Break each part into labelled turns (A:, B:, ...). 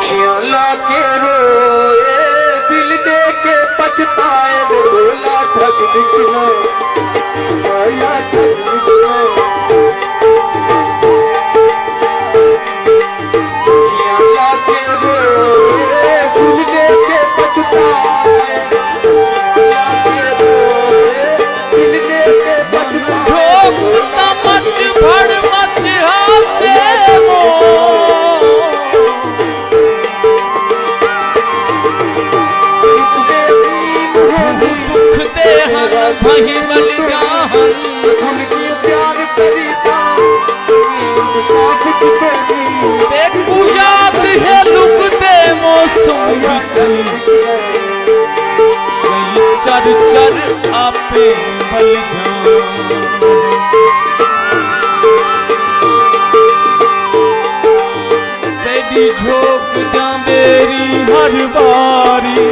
A: ख्याला के रोए दिल दे के पछताए बोला ठग निकला आया ठग निकला ख्याला के रोए दिल दे के पछताए बोला के रोए दिल दे के पछताए
B: ठोकता मच भड़ मच हासे वही बलिदान
A: प्यार करीता
B: देखू याद है लुकते मौसम चर चर आपे बलिदान तेरी झोंक जा मेरी हर बारी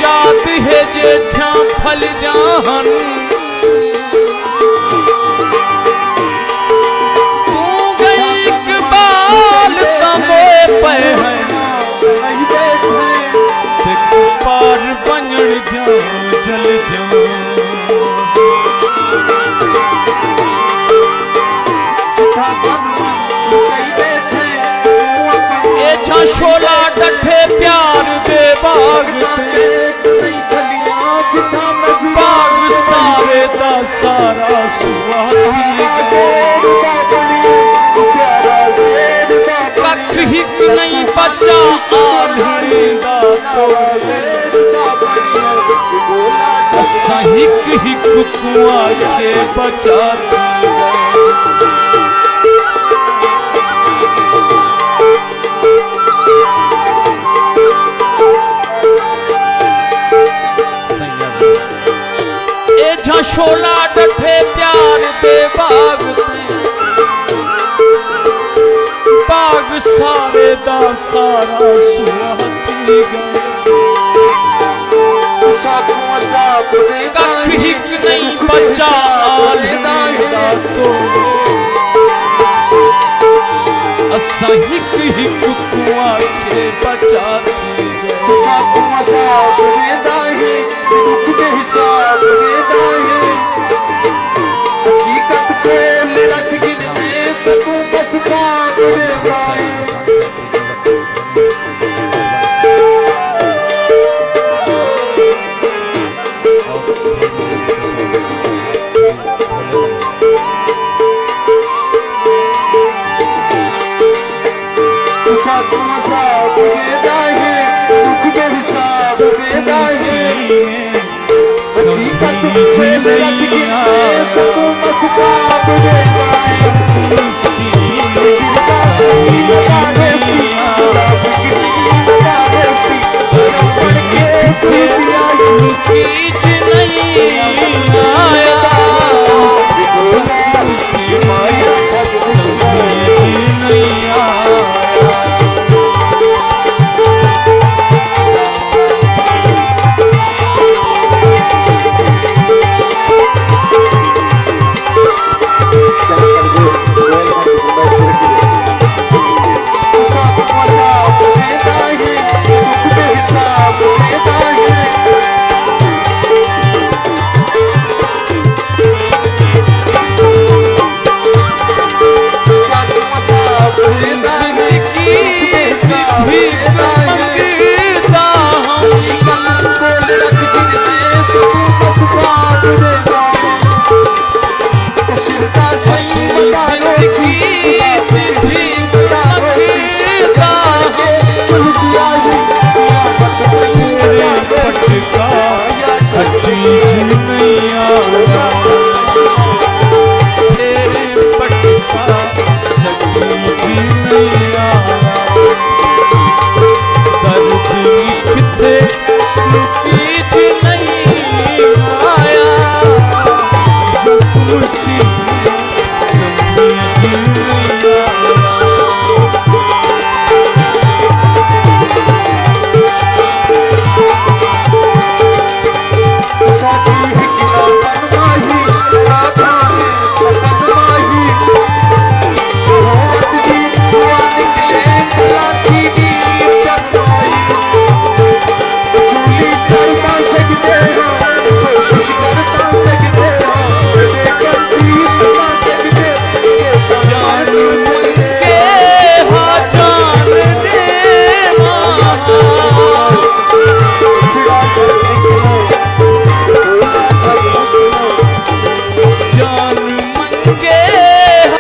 B: याद है जेठा फल जान तू गई इकबाल तमोए पे है देख पार बनण जा जल जा एठा शोला डठे प्यार दे बाग बाग सारे दा सारा सुहाती कख हिक नहीं बचा आलड़ी दा तो असा हिक हिक कुआ के बचाती शोला डठे प्यार दे बाग बाग सारे दा सारा सुहाती कख हिक नहीं बचा आलड़ा तो असा हिक हिक कुआ के बचाती
A: हिसाब हकीकत को रख गिन सकूं बस बात